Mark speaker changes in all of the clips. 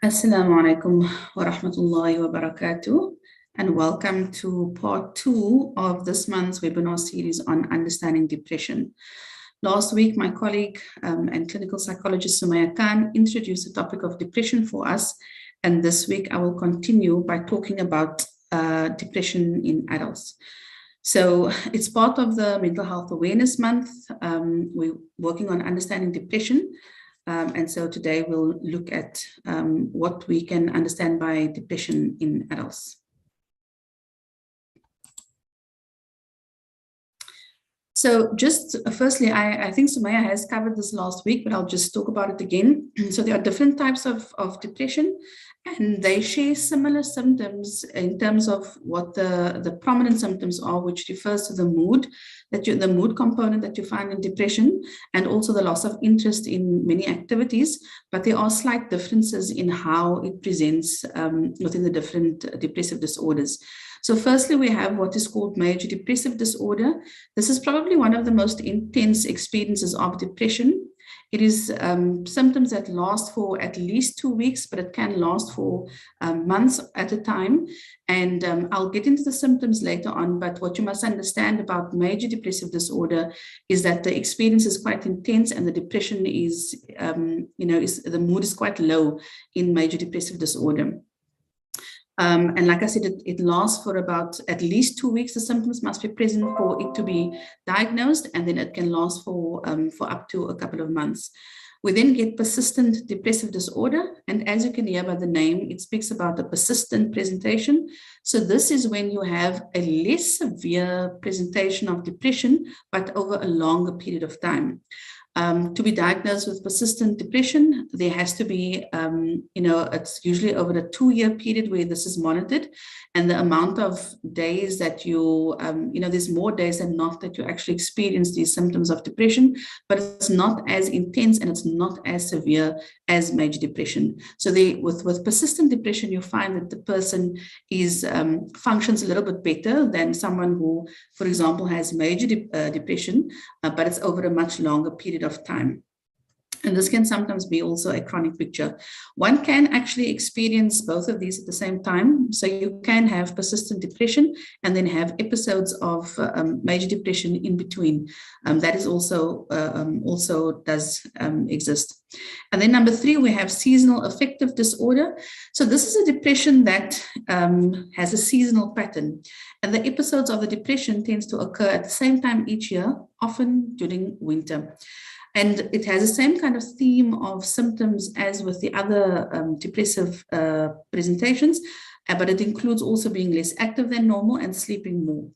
Speaker 1: Assalamu alaikum wa rahmatullahi wa barakatuh, and welcome to part 2 of this month's webinar series on understanding depression. Last week, my colleague and clinical psychologist Sumaya Khan introduced the topic of depression for us, and this week I will continue by talking about depression in adults. So it's part of the Mental Health Awareness Month. We're working on understanding depression. And so today we'll look at what we can understand by depression in adults. So just firstly, I think Sumaya has covered this last week, but I'll just talk about it again. So there are different types of depression, and they share similar symptoms in terms of what the prominent symptoms are, which refers to the mood, the mood component that you find in depression, and also the loss of interest in many activities. But there are slight differences in how it presents within the different depressive disorders. So firstly, we have what is called major depressive disorder. This is probably one of the most intense experiences of depression. It is symptoms that last for at least 2 weeks, but it can last for months at a time. And I'll get into the symptoms later on, but what you must understand about major depressive disorder is that the experience is quite intense, and the depression is, the mood is quite low in major depressive disorder. And like I said, it lasts for about at least 2 weeks. The symptoms must be present for it to be diagnosed, and then it can last for up to a couple of months. We then get persistent depressive disorder, and as you can hear by the name, it speaks about a persistent presentation. So this is when you have a less severe presentation of depression, but over a longer period of time. To be diagnosed with persistent depression, there has to be, it's usually over a 2-year period where this is monitored, and the amount of days that you, there's more days than not that you actually experience these symptoms of depression, but it's not as intense and it's not as severe as major depression. So with persistent depression, you find that the person functions a little bit better than someone who, for example, has major depression, but it's over a much longer period of time. And this can sometimes be also a chronic picture. One can actually experience both of these at the same time. So you can have persistent depression and then have episodes of major depression in between. That is also does exist. And then number 3, we have seasonal affective disorder. So this is a depression that has a seasonal pattern. And the episodes of the depression tends to occur at the same time each year, often during winter. And it has the same kind of theme of symptoms as with the other depressive presentations, but it includes also being less active than normal and sleeping more.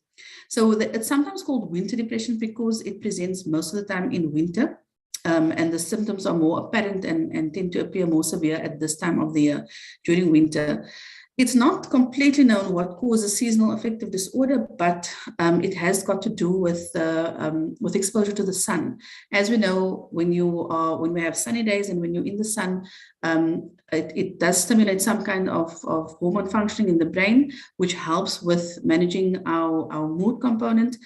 Speaker 1: So it's sometimes called winter depression because it presents most of the time in winter, and the symptoms are more apparent and tend to appear more severe at this time of the year, during winter. It's not completely known what causes seasonal affective disorder, but it has got to do with exposure to the sun. As we know, when we have sunny days and when you're in the sun, it does stimulate some kind of hormone functioning in the brain, which helps with managing our mood component.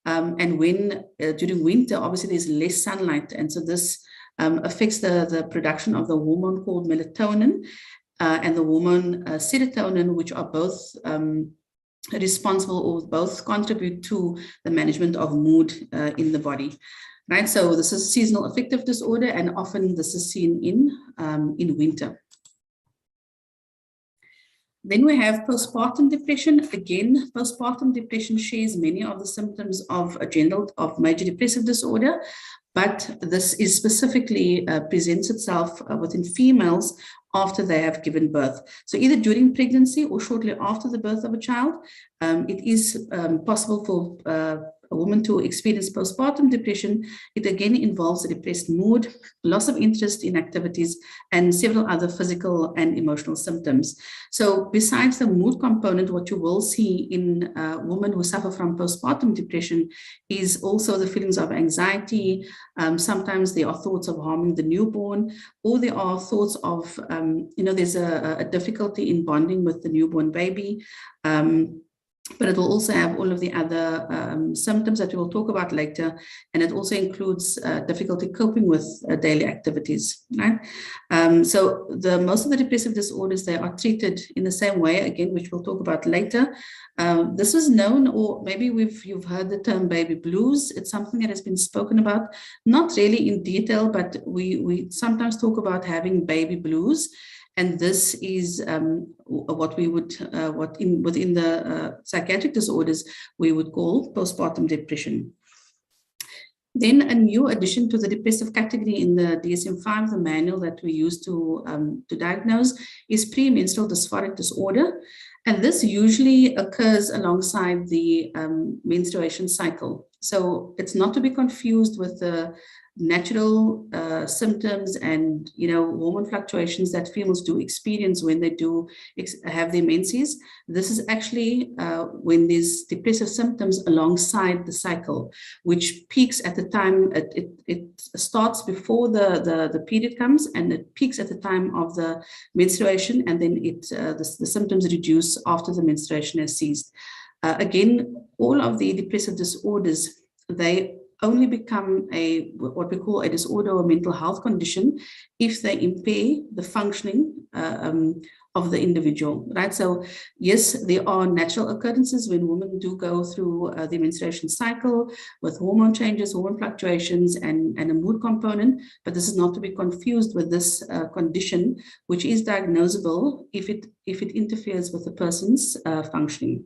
Speaker 1: And when during winter, obviously there's less sunlight, and so this affects the production of the hormone called melatonin. And the hormone serotonin, which are both responsible or both contribute to the management of mood in the body, right? So this is seasonal affective disorder, and often this is seen in winter. Then we have postpartum depression. Again, postpartum depression shares many of the symptoms of major depressive disorder, but this is specifically presents itself within females after they have given birth. So either during pregnancy or shortly after the birth of a child, it is possible for a woman to experience postpartum depression. It again involves a depressed mood, loss of interest in activities, and several other physical and emotional symptoms. So besides the mood component, what you will see in women who suffer from postpartum depression is also the feelings of anxiety. Sometimes there are thoughts of harming the newborn, or there are thoughts of, there's a difficulty in bonding with the newborn baby. but it will also have all of the other symptoms that we will talk about later. And it also includes difficulty coping with daily activities, right? So most of the depressive disorders, they are treated in the same way, again, which we'll talk about later. This is known, or maybe you've heard the term baby blues. It's something that has been spoken about, not really in detail, but we sometimes talk about having baby blues. And this is what we would, within the psychiatric disorders, we would call postpartum depression. Then a new addition to the depressive category in the DSM-5, the manual that we use to diagnose, is premenstrual dysphoric disorder. And this usually occurs alongside the menstruation cycle. So it's not to be confused with the natural symptoms and hormone fluctuations that females do experience when they do have their menses. This is actually when there's depressive symptoms alongside the cycle, which peaks at the time it starts before the period comes, and it peaks at the time of the menstruation, and then the symptoms reduce after the menstruation has ceased. Again, all of the depressive disorders, they only become what we call a disorder or mental health condition if they impair the functioning of the individual, right? So yes, there are natural occurrences when women do go through the menstruation cycle with hormone changes, hormone fluctuations, and a mood component, but this is not to be confused with this condition, which is diagnosable if it interferes with the person's functioning.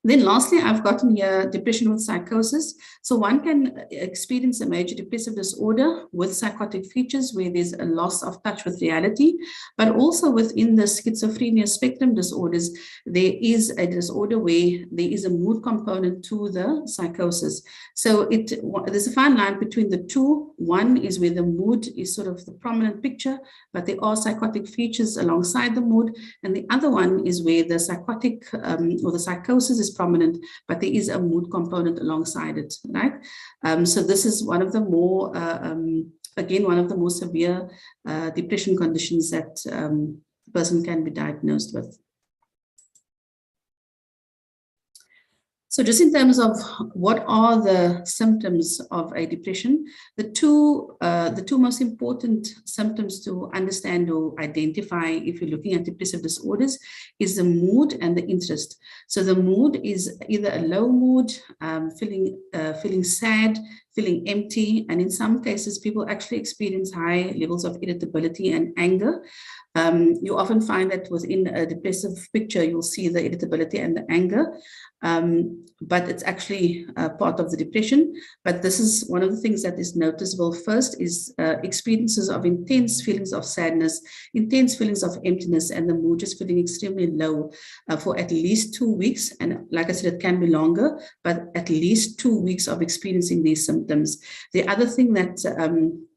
Speaker 1: Then lastly, I've gotten here depressional psychosis. So one can experience a major depressive disorder with psychotic features where there's a loss of touch with reality, but also within the schizophrenia spectrum disorders, there is a disorder where there is a mood component to the psychosis. So there's a fine line between the two. One is where the mood is sort of the prominent picture, but there are psychotic features alongside the mood. And the other one is where the psychotic or the psychosis is prominent, but there is a mood component alongside it, right? So this is one of the more, again, one of the more severe depression conditions that a person can be diagnosed with. So just in terms of what are the symptoms of a depression, the two most important symptoms to understand or identify if you're looking at depressive disorders is the mood and the interest. So the mood is either a low mood, feeling sad, feeling empty, and in some cases, people actually experience high levels of irritability and anger. You often find that within a depressive picture, you'll see the irritability and the anger, but it's actually part of the depression. But this is one of the things that is noticeable first is experiences of intense feelings of sadness, intense feelings of emptiness, and the mood is feeling extremely low for at least 2 weeks. And like I said, it can be longer, but at least 2 weeks of experiencing these symptoms. The other thing that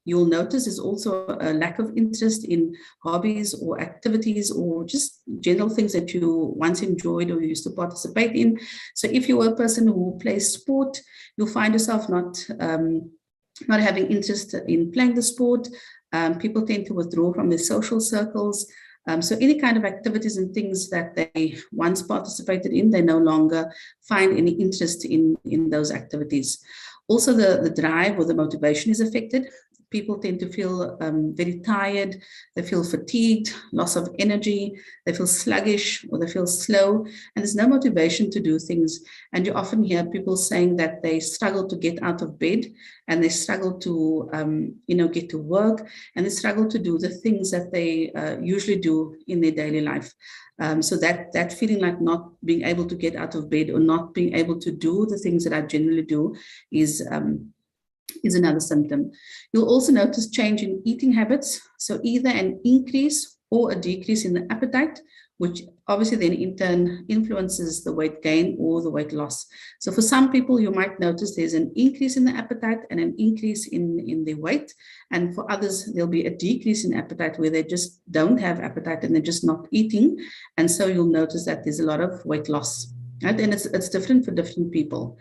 Speaker 1: you'll notice is also a lack of interest in hobbies or activities or just general things that you once enjoyed or used to participate in. So if you're a person who plays sport, you'll find yourself not having interest in playing the sport. People tend to withdraw from their social circles. So any kind of activities and things that they once participated in, they no longer find any interest in those activities. Also, the drive or the motivation is affected. People tend to feel very tired, they feel fatigued, loss of energy, they feel sluggish or they feel slow, and there's no motivation to do things. And you often hear people saying that they struggle to get out of bed and they struggle to, get to work, and they struggle to do the things that they usually do in their daily life. So that feeling like not being able to get out of bed or not being able to do the things that I generally do is another symptom. You'll also notice change in eating habits. So either an increase or a decrease in the appetite, which obviously then in turn influences the weight gain or the weight loss. So for some people, you might notice there's an increase in the appetite and an increase in their weight. And for others, there'll be a decrease in appetite where they just don't have appetite and they're just not eating. And so you'll notice that there's a lot of weight loss, right? And it's different for different people.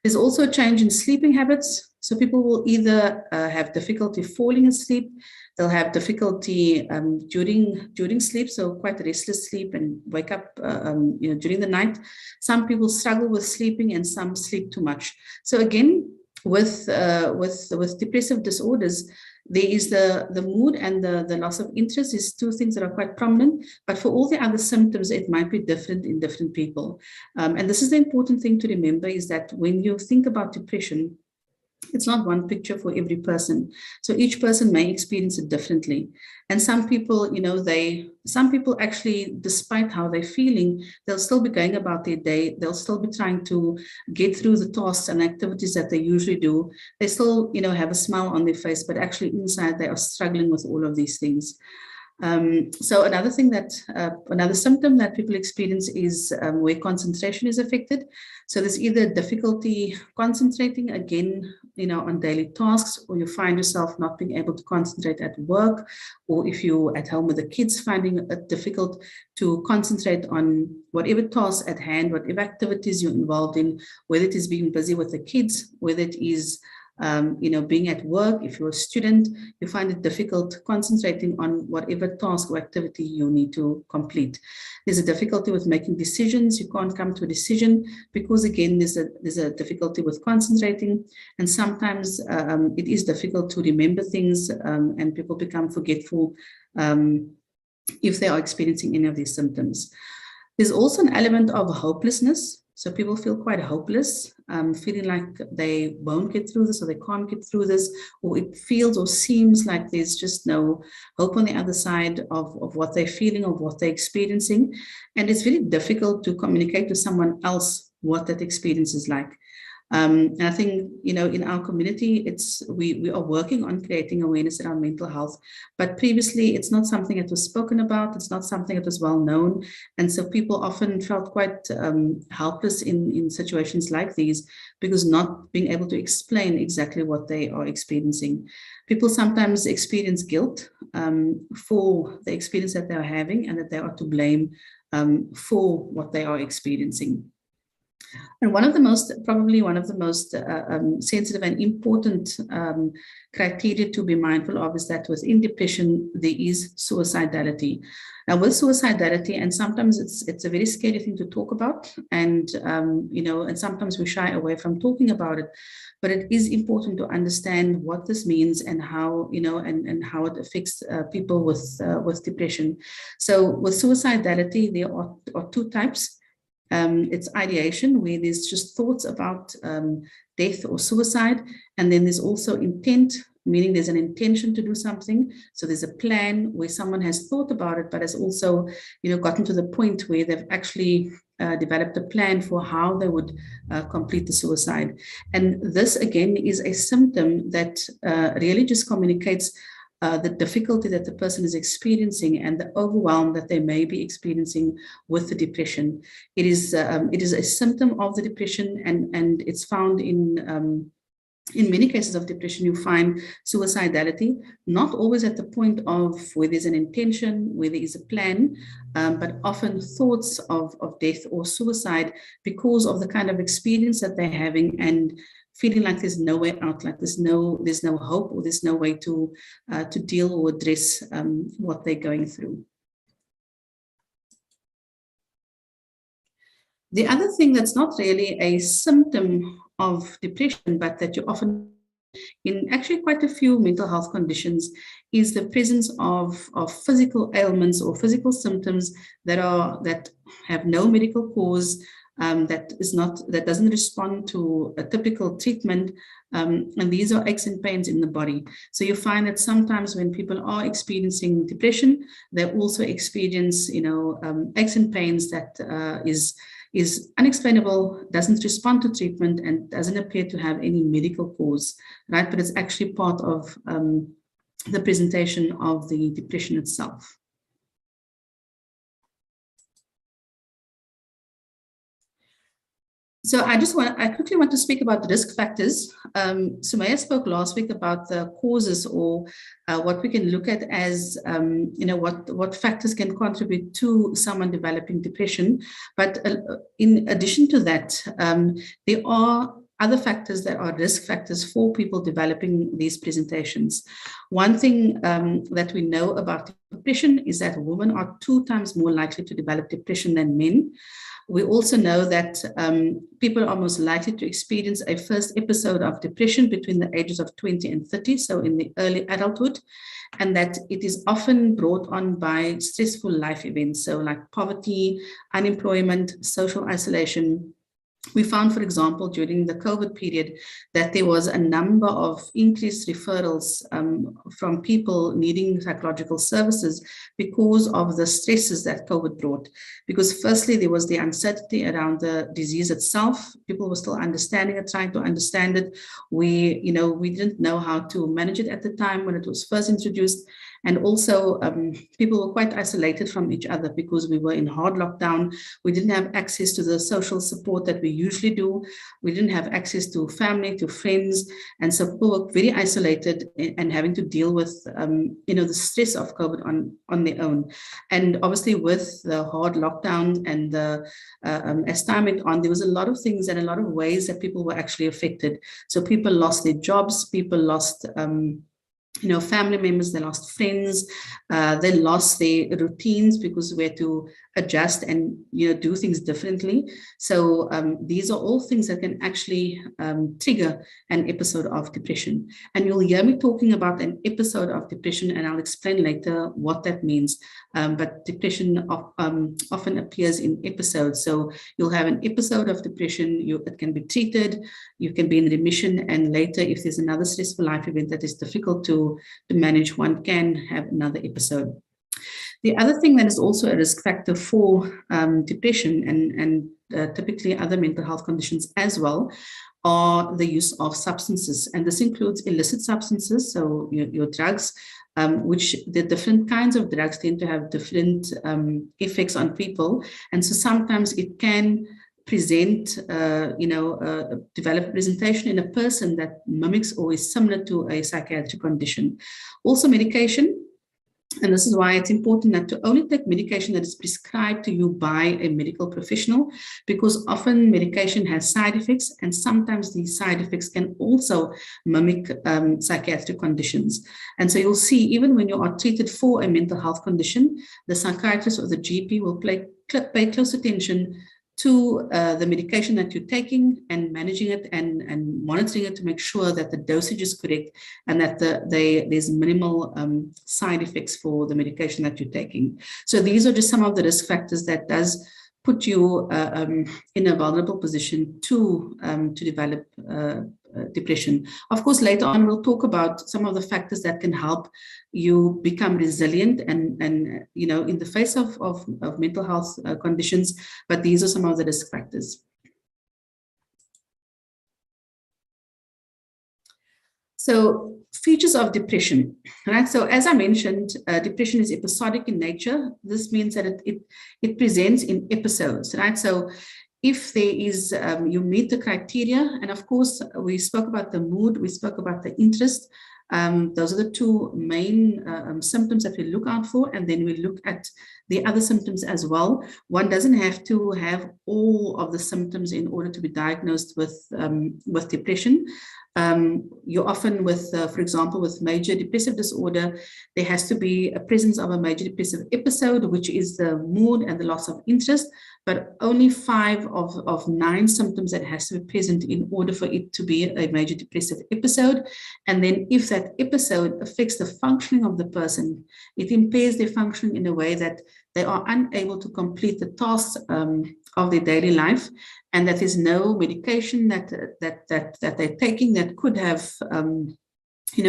Speaker 1: There's also a change in sleeping habits. So people will either have difficulty falling asleep, They'll have difficulty during sleep, so quite restless sleep and wake up during the night. Some people struggle with sleeping and some sleep too much. So again, with depressive disorders, there is the mood and the loss of interest is two things that are quite prominent, but for all the other symptoms, it might be different in different people. And this is the important thing to remember, is that when you think about depression, it's not one picture for every person. So each person may experience it differently. And some people, some people actually, despite how they're feeling, they'll still be going about their day. They'll still be trying to get through the tasks and activities that they usually do. They still, have a smile on their face, but actually inside they are struggling with all of these things. So another symptom that people experience is where concentration is affected. So there's either difficulty concentrating, again, on daily tasks, or you find yourself not being able to concentrate at work, or if you're at home with the kids, finding it difficult to concentrate on whatever tasks at hand, whatever activities you're involved in, whether it is being busy with the kids, whether it is being at work. If you're a student, you find it difficult concentrating on whatever task or activity you need to complete. There's a difficulty with making decisions. You can't come to a decision because, again, there's a difficulty with concentrating. And sometimes it is difficult to remember things, and people become forgetful if they are experiencing any of these symptoms. There's also an element of hopelessness. So people feel quite hopeless, feeling like they won't get through this, or they can't get through this, or it feels or seems like there's just no hope on the other side of what they're feeling, of what they're experiencing. And it's very difficult to communicate to someone else what that experience is like. And I think, in our community, we are working on creating awareness around mental health, but previously it's not something that was spoken about. It's not something that was well known. And so people often felt quite helpless in situations like these, because not being able to explain exactly what they are experiencing. People sometimes experience guilt for the experience that they're having, and that they are to blame for what they are experiencing. And probably one of the most sensitive and important criteria to be mindful of is that within depression, there is suicidality. Now, with suicidality, and sometimes it's a very scary thing to talk about, and and sometimes we shy away from talking about it. But it is important to understand what this means and how, and how it affects people with depression. So with suicidality, there are two types. It's ideation, where there's just thoughts about death or suicide. And then there's also intent, meaning there's an intention to do something. So there's a plan where someone has thought about it, but has also, gotten to the point where they've actually developed a plan for how they would complete the suicide. And this, again, is a symptom that really just communicates the difficulty that the person is experiencing and the overwhelm that they may be experiencing with the depression. It is a symptom of the depression, and it's found in many cases of depression. You find suicidality, not always at the point of where there's an intention, where there is a plan, but often thoughts of death or suicide because of the kind of experience that they're having, and feeling like there's no way out, like there's no hope, or there's no way to deal or address what they're going through. The other thing that's not really a symptom of depression, but that you often in actually quite a few mental health conditions, is the presence of physical ailments or physical symptoms that have no medical cause, that doesn't respond to a typical treatment, and these are aches and pains in the body. So you find that sometimes when people are experiencing depression, they also experience aches and pains that is unexplainable, doesn't respond to treatment, and doesn't appear to have any medical cause, right? But it's actually part of the presentation of the depression itself. So I quickly want to speak about risk factors. Sumaya spoke last week about the causes, or what we can look at as, what factors can contribute to someone developing depression. But in addition to that, there are other factors that are risk factors for people developing these presentations. One thing that we know about depression is that women are 2 times more likely to develop depression than men. We also know that people are most likely to experience a first episode of depression between the ages of 20 and 30, so in the early adulthood, and that it is often brought on by stressful life events, so like poverty, unemployment, social isolation. We found, for example, during the COVID period, that there was a number of increased referrals from people needing psychological services because of the stresses that COVID brought. Because firstly, there was the uncertainty around the disease itself. People were still understanding it, trying to understand it. We didn't know how to manage it at the time when it was first introduced. And also, people were quite isolated from each other because we were in hard lockdown. We didn't have access to the social support that we usually do. We didn't have access to family, to friends. And so people were very isolated and having to deal with, the stress of COVID on their own. And obviously with the hard lockdown and as time went on, there was a lot of things and a lot of ways that people were actually affected. So people lost their jobs, people lost family members, they lost friends, they lost their routines because we had to adjust and do things differently. So these are all things that can actually trigger an episode of depression. And you'll hear me talking about an episode of depression, and I'll explain later what that means. But depression often appears in episodes. So you'll have an episode of depression, it can be treated, you can be in remission, and later if there's another stressful life event that is difficult to manage, one can have another episode. The other thing that is also a risk factor for depression and typically other mental health conditions as well are the use of substances. And this includes illicit substances, so your drugs, which the different kinds of drugs tend to have different effects on people. And so sometimes it can present, develop a presentation in a person that mimics or is similar to a psychiatric condition. Also medication. And this is why it's important not to only take medication that is prescribed to you by a medical professional, because often medication has side effects, and sometimes these side effects can also mimic psychiatric conditions. And so you'll see, even when you are treated for a mental health condition, the psychiatrist or the GP will pay close attention to the medication that you're taking and managing it and monitoring it to make sure that the dosage is correct and that there's minimal side effects for the medication that you're taking. So these are just some of the risk factors that does put you in a vulnerable position to develop depression. Of course, later on, we'll talk about some of the factors that can help you become resilient and in the face of mental health conditions, but these are some of the risk factors. So features of depression, right? So as I mentioned, depression is episodic in nature. This means that it presents in episodes, right? So if there is, you meet the criteria, and of course, we spoke about the mood, we spoke about the interest. Those are the 2 main symptoms that we look out for, and then we look at the other symptoms as well. One doesn't have to have all of the symptoms in order to be diagnosed with depression. You often for example, with major depressive disorder, there has to be a presence of a major depressive episode, which is the mood and the loss of interest, but only 5 of 9 symptoms that has to be present in order for it to be a major depressive episode. And then if that episode affects the functioning of the person, it impairs their functioning in a way that they are unable to complete the tasks of their daily life, and that there's no medication that they're taking that could have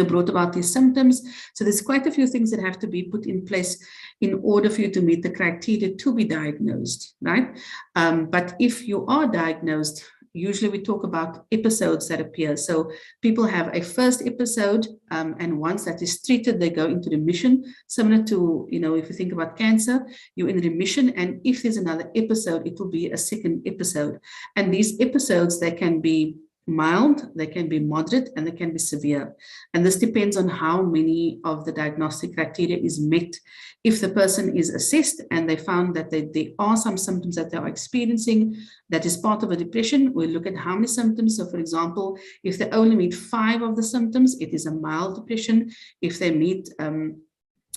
Speaker 1: brought about these symptoms. So there's quite a few things that have to be put in place in order for you to meet the criteria to be diagnosed, right? But if you are diagnosed, usually we talk about episodes that appear. So people have a first episode, and once that is treated, they go into remission, similar to, if you think about cancer, you're in remission, and if there's another episode, it will be a second episode. And these episodes, they can be mild, they can be moderate, and they can be severe. And this depends on how many of the diagnostic criteria is met. If the person is assessed and they found that there are some symptoms that they are experiencing that is part of a depression, we look at how many symptoms. So for example, if they only meet 5 of the symptoms, it is a mild depression. If they meet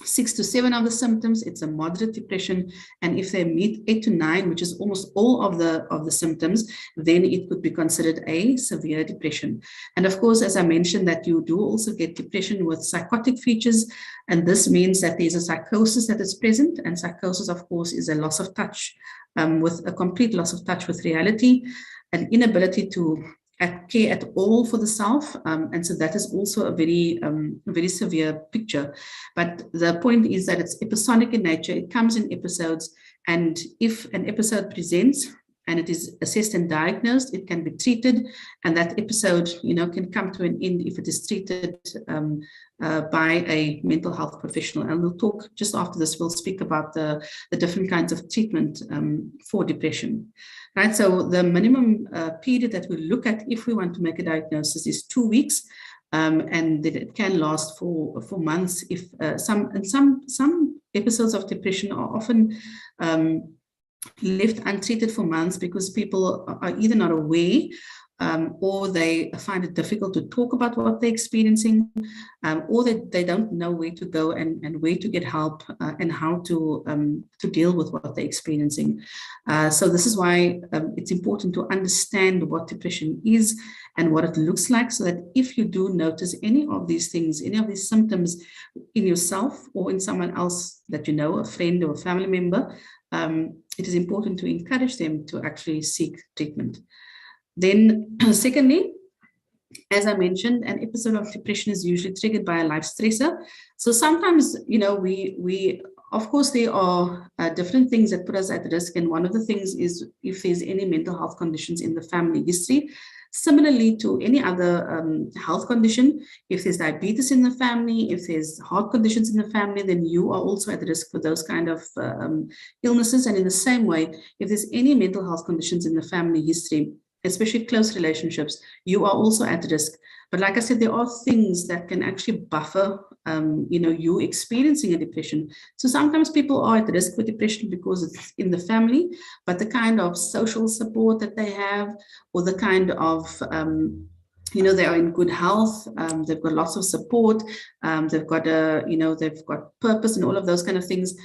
Speaker 1: 6 to 7 of the symptoms, it's a moderate depression. And if they meet 8 to 9, which is almost all of the symptoms, then it could be considered a severe depression. And of course, as I mentioned, that you do also get depression with psychotic features. And this means that there's a psychosis that is present. And psychosis, of course, is a loss of touch, with a complete loss of touch with reality, an inability to care at all for the self, and so that is also a very severe picture. But the point is that it's episodic in nature. It comes in episodes, and if an episode presents and it is assessed and diagnosed, it can be treated, and that episode, can come to an end if it is treated by a mental health professional. And we'll talk just after this. We'll speak about the different kinds of treatment for depression. Right, so the minimum period that we look at if we want to make a diagnosis is 2 weeks, and that it can last for months. If some episodes of depression are often left untreated for months because people are either not aware, or they find it difficult to talk about what they're experiencing, or they don't know where to go and where to get help, and how to deal with what they're experiencing. So this is why it's important to understand what depression is and what it looks like, so that if you do notice any of these things, any of these symptoms in yourself or in someone else that you know, a friend or a family member, it is important to encourage them to actually seek treatment. Then, secondly, as I mentioned, an episode of depression is usually triggered by a life stressor. So sometimes, we of course, there are different things that put us at risk. And one of the things is if there's any mental health conditions in the family history. Similarly to any other health condition, if there's diabetes in the family, if there's heart conditions in the family, then you are also at risk for those kind of illnesses. And in the same way, if there's any mental health conditions in the family history, especially close relationships, you are also at risk. But like I said, there are things that can actually buffer, you experiencing a depression. So sometimes people are at risk for depression because it's in the family, but the kind of social support that they have, or the kind of, they are in good health, they've got lots of support, they've got they've got purpose and all of those kind of things,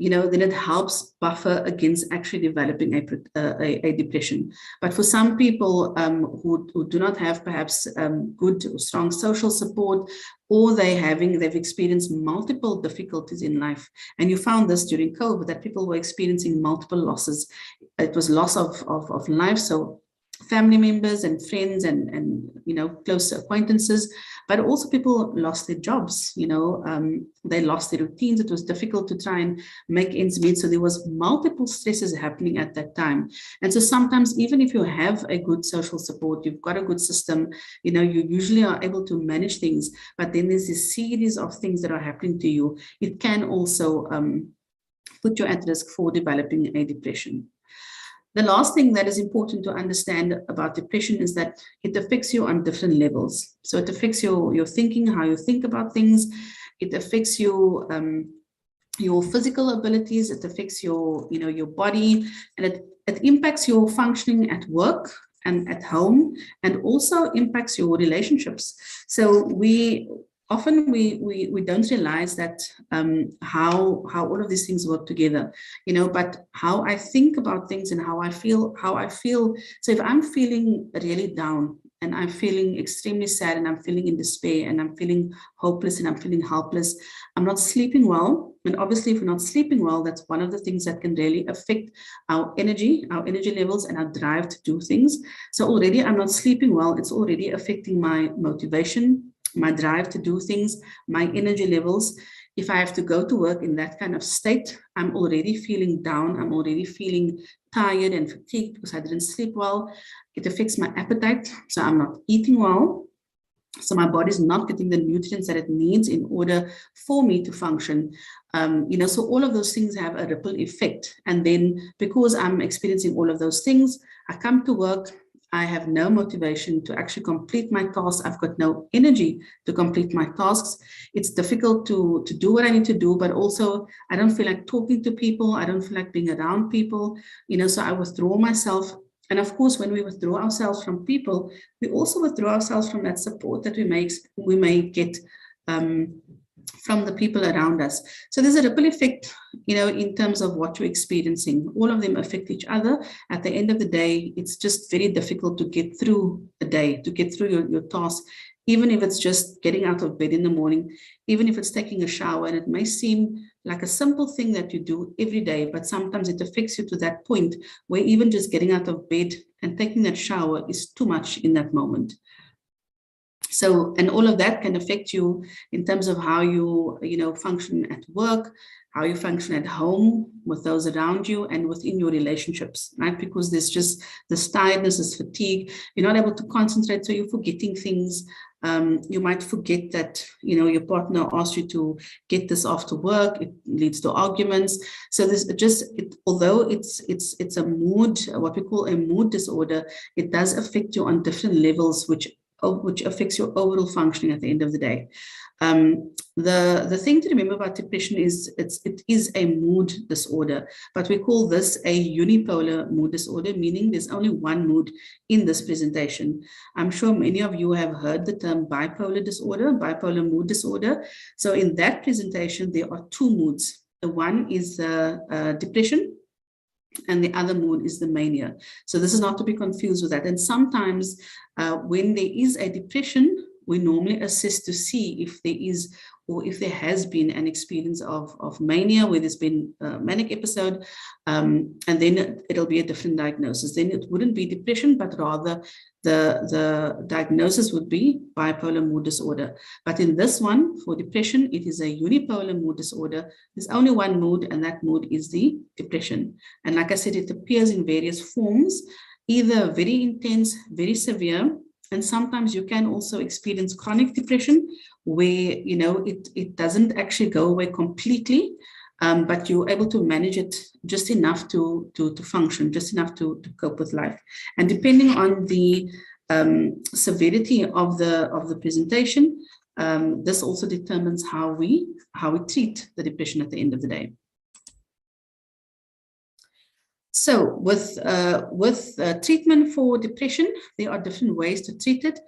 Speaker 1: then it helps buffer against actually developing a depression. But for some people who do not have perhaps good or strong social support, or they've experienced multiple difficulties in life, and you found this during COVID, that people were experiencing multiple losses. It was loss of life, so family members and friends and close acquaintances, but also people lost their jobs. They lost their routines. It was difficult to try and make ends meet. So there was multiple stresses happening at that time. And so sometimes, even if you have a good social support, you've got a good system, you usually are able to manage things, but then there's this series of things that are happening to you. It can also put you at risk for developing a depression. The last thing that is important to understand about depression is that it affects you on different levels. So it affects your thinking, how you think about things. It affects your physical abilities. It affects your body, and it impacts your functioning at work and at home, and also impacts your relationships. So often we don't realize that how all of these things work together, but how I think about things and how I feel. So if I'm feeling really down and I'm feeling extremely sad and I'm feeling in despair and I'm feeling hopeless and I'm feeling helpless, I'm not sleeping well. And obviously, if we're not sleeping well, that's one of the things that can really affect our energy levels and our drive to do things. So already I'm not sleeping well. It's already affecting my motivation, my drive to do things, my energy levels. If I have to go to work in that kind of state, I'm already feeling down. I'm already feeling tired and fatigued because I didn't sleep well. It affects my appetite. So I'm not eating well. So my body's not getting the nutrients that it needs in order for me to function. So all of those things have a ripple effect. And then because I'm experiencing all of those things, I come to work, I have no motivation to actually complete my tasks. I've got no energy to complete my tasks. It's difficult to do what I need to do, but also I don't feel like talking to people. I don't feel like being around people, so I withdraw myself. And of course, when we withdraw ourselves from people, we also withdraw ourselves from that support that we may get from the people around us. So there's a ripple effect, in terms of what you're experiencing. All of them affect each other. At the end of the day, it's just very difficult to get through a day, to get through your task, even if it's just getting out of bed in the morning, even if it's taking a shower. And it may seem like a simple thing that you do every day, but sometimes it affects you to that point where even just getting out of bed and taking that shower is too much in that moment. So, and all of that can affect you in terms of how you, function at work, how you function at home with those around you, and within your relationships, right? Because there's just this tiredness, this fatigue. You're not able to concentrate, so you're forgetting things. You might forget that, your partner asked you to get this after work. It leads to arguments. So although it's a mood, what we call a mood disorder, it does affect you on different levels, which affects your overall functioning at the end of the day. The thing to remember about depression is it is a mood disorder, but we call this a unipolar mood disorder, meaning there's only one mood in this presentation. I'm sure many of you have heard the term bipolar disorder, bipolar mood disorder. So in that presentation, there are two moods. The one is depression, and the other mood is the mania. So this is not to be confused with that. And sometimes when there is a depression, we normally assess to see if there is or if there has been an experience of mania, where there's been a manic episode, and then it'll be a different diagnosis. Then it wouldn't be depression, but rather the diagnosis would be bipolar mood disorder. But in this one, for depression, it is a unipolar mood disorder. There's only one mood, and that mood is the depression. And like I said, it appears in various forms, either very intense, very severe, and sometimes you can also experience chronic depression, where it doesn't actually go away completely, but you're able to manage it just enough to function, just enough to cope with life. And depending on the severity of the presentation, this also determines how we treat the depression at the end of the day. So with treatment for depression, there are different ways to treat it.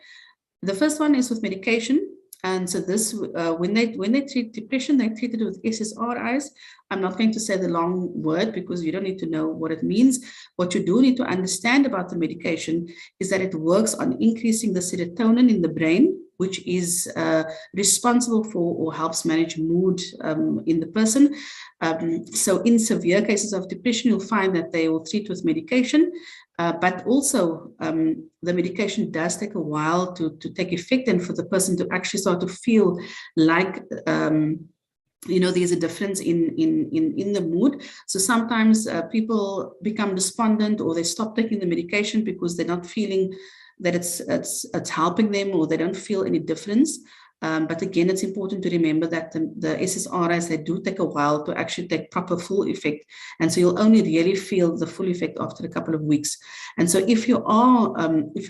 Speaker 1: The first one is with medication. And so this, when they treat depression, they treat it with SSRIs. I'm not going to say the long word because you don't need to know what it means. What you do need to understand about the medication is that it works on increasing the serotonin in the brain, which is responsible for or helps manage mood in the person. So in severe cases of depression, you'll find that they will treat with medication. But also, the medication does take a while to take effect, and for the person to actually start to feel like, there's a difference in the mood. So sometimes people become despondent, or they stop taking the medication because they're not feeling that it's helping them, or they don't feel any difference. But again, it's important to remember that the SSRIs, they do take a while to actually take proper full effect. And so you'll only really feel the full effect after a couple of weeks. And so if you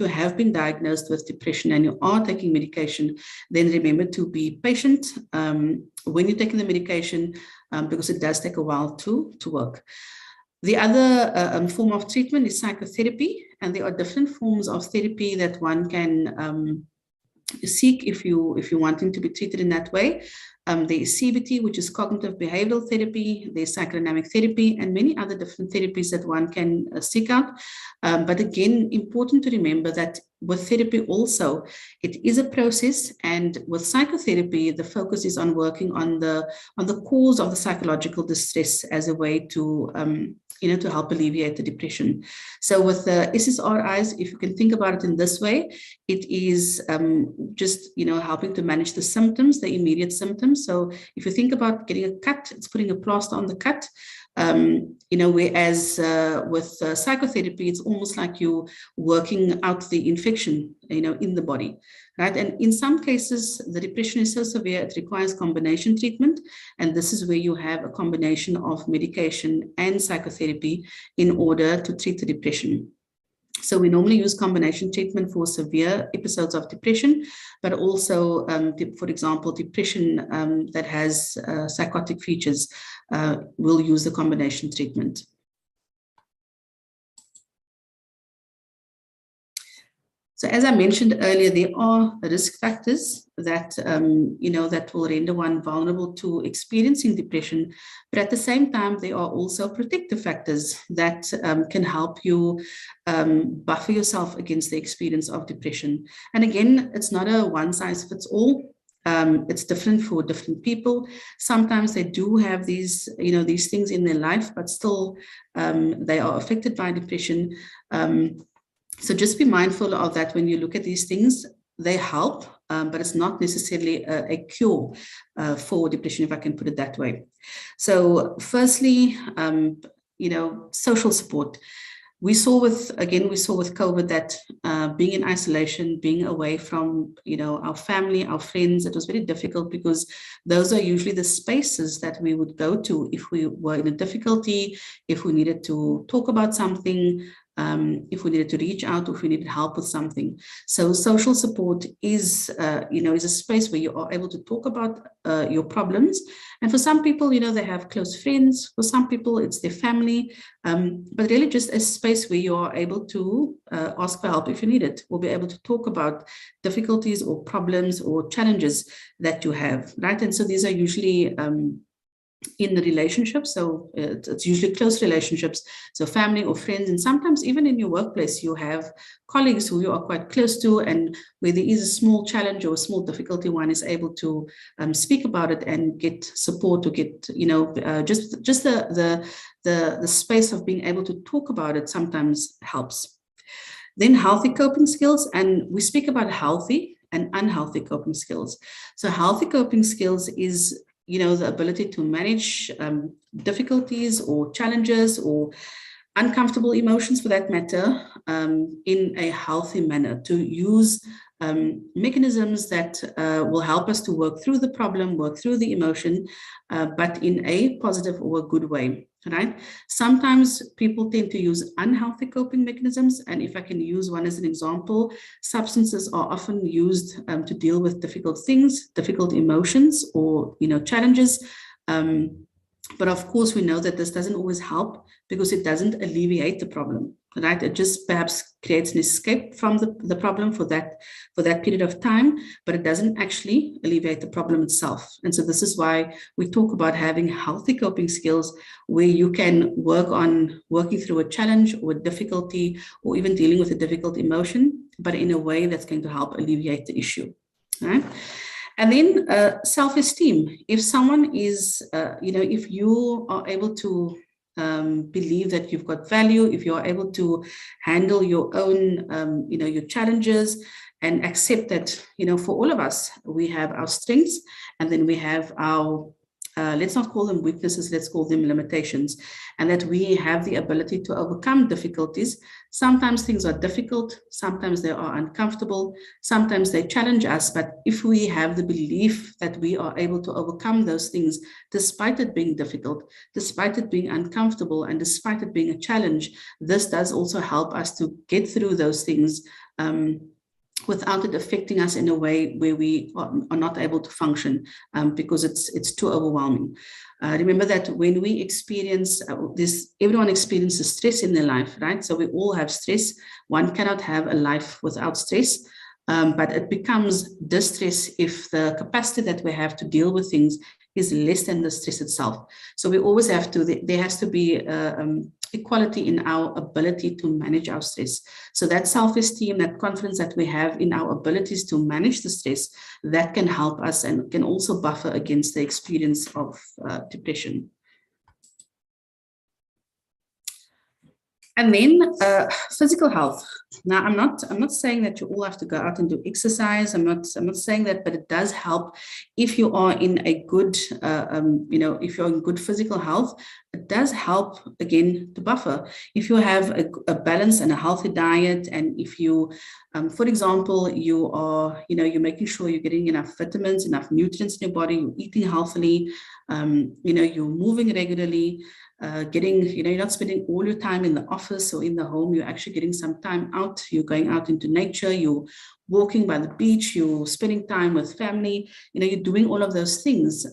Speaker 1: have been diagnosed with depression and you are taking medication, then remember to be patient when you're taking the medication, because it does take a while to work. The other form of treatment is psychotherapy, and there are different forms of therapy that one can seek if you're wanting to be treated in that way. There is CBT, which is cognitive behavioral therapy. There's psychodynamic therapy, and many other different therapies that one can seek out. But again, important to remember that with therapy also, it is a process, and with psychotherapy, the focus is on working on the cause of the psychological distress as a way to to help alleviate the depression. So with the SSRIs, if you can think about it in this way, it is just helping to manage the symptoms, the immediate symptoms. So if you think about getting a cut, it's putting a plaster on the cut. Whereas with psychotherapy, it's almost like you're working out the infection, in the body, right? And in some cases, the depression is so severe, it requires combination treatment. And this is where you have a combination of medication and psychotherapy in order to treat the depression. So we normally use combination treatment for severe episodes of depression, but also, for example, depression that has psychotic features, we'll use the combination treatment. So as I mentioned earlier, there are risk factors that, that will render one vulnerable to experiencing depression. But at the same time, there are also protective factors that can help you buffer yourself against the experience of depression. And again, it's not a one size fits all. It's different for different people. Sometimes they do have these things in their life, but still they are affected by depression. So just be mindful of that when you look at these things. They help, but it's not necessarily a cure for depression, if I can put it that way. So firstly, social support. We saw with COVID that being in isolation, being away from, our family, our friends, it was very difficult because those are usually the spaces that we would go to if we were in a difficulty, if we needed to talk about something, if we needed to reach out, or if we needed help with something. So social support is a space where you are able to talk about your problems. And for some people, they have close friends. For some people, it's their family. But really just a space where you are able to ask for help if you need it, or be able to talk about difficulties or problems or challenges that you have, right? And so these are usually in the relationship. So it's usually close relationships, so family or friends, and sometimes even in your workplace, you have colleagues who you are quite close to, and where there is a small challenge or a small difficulty, one is able to speak about it and get support, or get, just the space of being able to talk about it sometimes helps. Then healthy coping skills, and we speak about healthy and unhealthy coping skills. So healthy coping skills is the ability to manage difficulties or challenges or uncomfortable emotions, for that matter, in a healthy manner, to use mechanisms that will help us to work through the problem, work through the emotion, but in a positive or a good way, right? Sometimes people tend to use unhealthy coping mechanisms, and if I can use one as an example, substances are often used to deal with difficult things, difficult emotions, or challenges. But of course, we know that this doesn't always help because it doesn't alleviate the problem, right? It just perhaps creates an escape from the problem for that period of time, but it doesn't actually alleviate the problem itself. And so this is why we talk about having healthy coping skills, where you can work on working through a challenge or a difficulty, or even dealing with a difficult emotion, but in a way that's going to help alleviate the issue, right? And then self-esteem. If someone is, if you are able to believe that you've got value, if you are able to handle your own, your challenges, and accept that, for all of us, we have our strengths, and then we have our, let's not call them weaknesses, let's call them limitations, and that we have the ability to overcome difficulties. Sometimes things are difficult, sometimes they are uncomfortable, sometimes they challenge us, but if we have the belief that we are able to overcome those things, despite it being difficult, despite it being uncomfortable, and despite it being a challenge, this does also help us to get through those things without it affecting us in a way where we are not able to function because it's too overwhelming. Remember that when we experience this, everyone experiences stress in their life, right? So we all have stress. One cannot have a life without stress, but it becomes distress if the capacity that we have to deal with things is less than the stress itself. So we always have to, there has to be equality in our ability to manage our stress. So that self-esteem, that confidence that we have in our abilities to manage the stress, that can help us and can also buffer against the experience of depression. And then physical health. Now, I'm not saying that you all have to go out and do exercise. I'm not saying that, but it does help if you are in a good, if you're in good physical health. It does help, again, to buffer. If you have a balanced and a healthy diet, and if you, for example, you are, you're making sure you're getting enough vitamins, enough nutrients in your body, you're eating healthily, you're moving regularly, getting, you're not spending all your time in the office or in the home. You're actually getting some time out. You're going out into nature. You're walking by the beach. You're spending time with family. You're doing all of those things.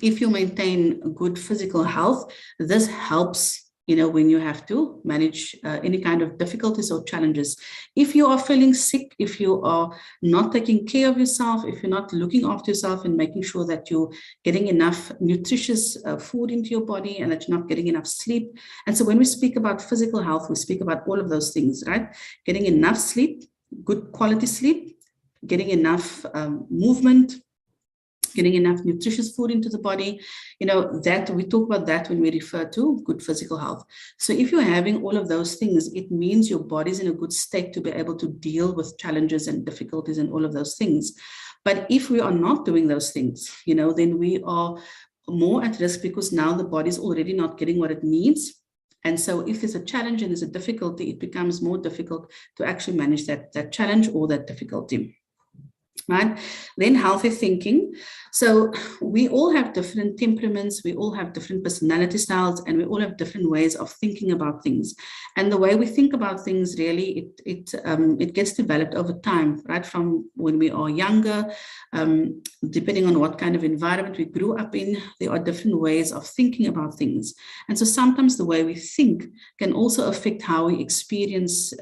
Speaker 1: If you maintain good physical health, this helps, when you have to manage any kind of difficulties or challenges. If you are feeling sick, if you are not taking care of yourself, if you're not looking after yourself and making sure that you're getting enough nutritious food into your body and that you're not getting enough sleep. And so when we speak about physical health, we speak about all of those things, right? Getting enough sleep, good quality sleep, getting enough movement, getting enough nutritious food into the body, that we talk about that when we refer to good physical health. So if you're having all of those things, it means your body's in a good state to be able to deal with challenges and difficulties and all of those things. But if we are not doing those things, then we are more at risk, because now the body's already not getting what it needs. And so if there's a challenge and there's a difficulty, it becomes more difficult to actually manage that challenge or that difficulty. Right? Then healthy thinking. So we all have different temperaments, we all have different personality styles, and we all have different ways of thinking about things. And the way we think about things, really, it gets developed over time, right? From when we are younger, depending on what kind of environment we grew up in, there are different ways of thinking about things. And so sometimes the way we think can also affect how we experience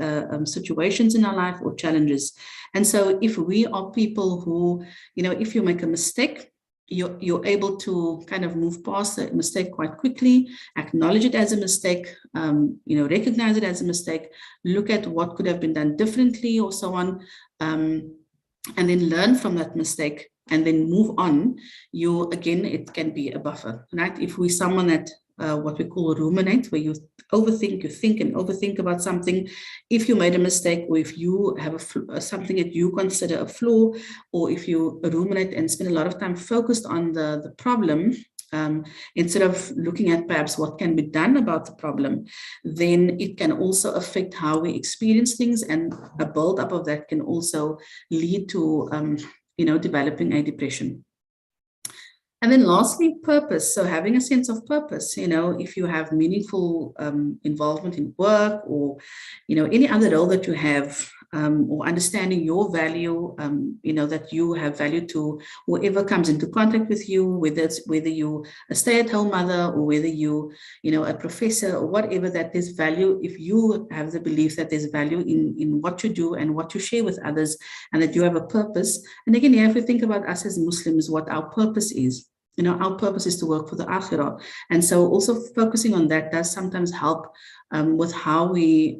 Speaker 1: situations in our life or challenges. And so if we are people who, if you make a mistake, you're able to kind of move past the mistake quite quickly, acknowledge it as a mistake, recognize it as a mistake, look at what could have been done differently or so on, and then learn from that mistake and then move on. It can be a buffer, right? If we're someone that what we call ruminate, where you overthink, you think and overthink about something. If you made a mistake, or if you have something that you consider a flaw, or if you ruminate and spend a lot of time focused on the problem, instead of looking at perhaps what can be done about the problem, then it can also affect how we experience things, and a build-up of that can also lead to developing a depression. And then lastly, purpose. So having a sense of purpose, if you have meaningful involvement in work, or, any other role that you have, or understanding your value, that you have value to whoever comes into contact with you, whether you a stay-at-home mother, or whether you, a professor, or whatever, that there's value. If you have the belief that there's value in what you do and what you share with others, and that you have a purpose. And again, if we think about us as Muslims, what our purpose is. Our purpose is to work for the Akhirah. And so also focusing on that does sometimes help with how we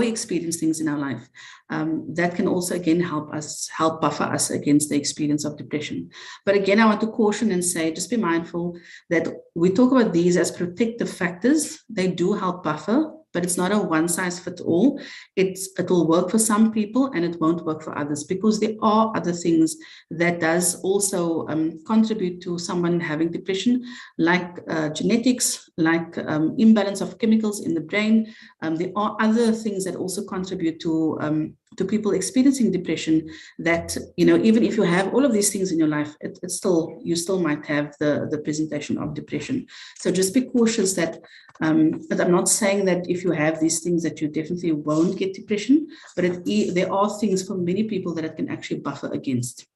Speaker 1: experience things in our life. That can also, again, help buffer us against the experience of depression. But again, I want to caution and say, just be mindful that we talk about these as protective factors. They do help buffer, but it's not a one-size-fits-all. It will work for some people and it won't work for others, because there are other things that does also contribute to someone having depression, like genetics, like imbalance of chemicals in the brain. There are other things that also contribute to people experiencing depression, that, even if you have all of these things in your life, you still might have the presentation of depression. So just be cautious that, but I'm not saying that if you have these things that you definitely won't get depression, but there are things for many people that it can actually buffer against.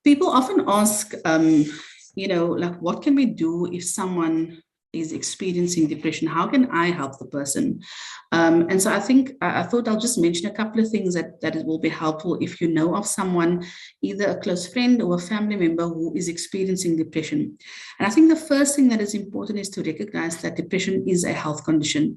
Speaker 1: People often ask, like, what can we do if someone is experiencing depression? How can I help the person? And so I thought I'll just mention a couple of things that it will be helpful if you know of someone, either a close friend or a family member, who is experiencing depression. And I think the first thing that is important is to recognize that depression is a health condition.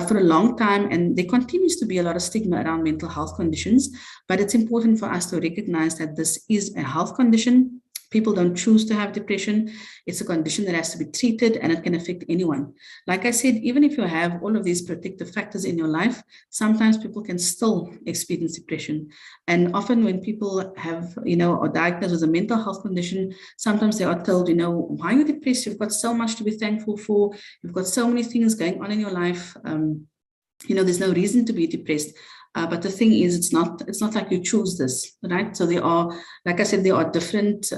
Speaker 1: For a long time, and there continues to be a lot of stigma around mental health conditions, but it's important for us to recognize that this is a health condition. People don't choose to have depression. It's a condition that has to be treated, and it can affect anyone. Like I said, even if you have all of these protective factors in your life, sometimes people can still experience depression. And often when people have, are diagnosed with a mental health condition, sometimes they are told, why are you depressed? You've got so much to be thankful for. You've got so many things going on in your life. There's no reason to be depressed. But the thing is, it's not like you choose this, right? So there are, like I said, there are different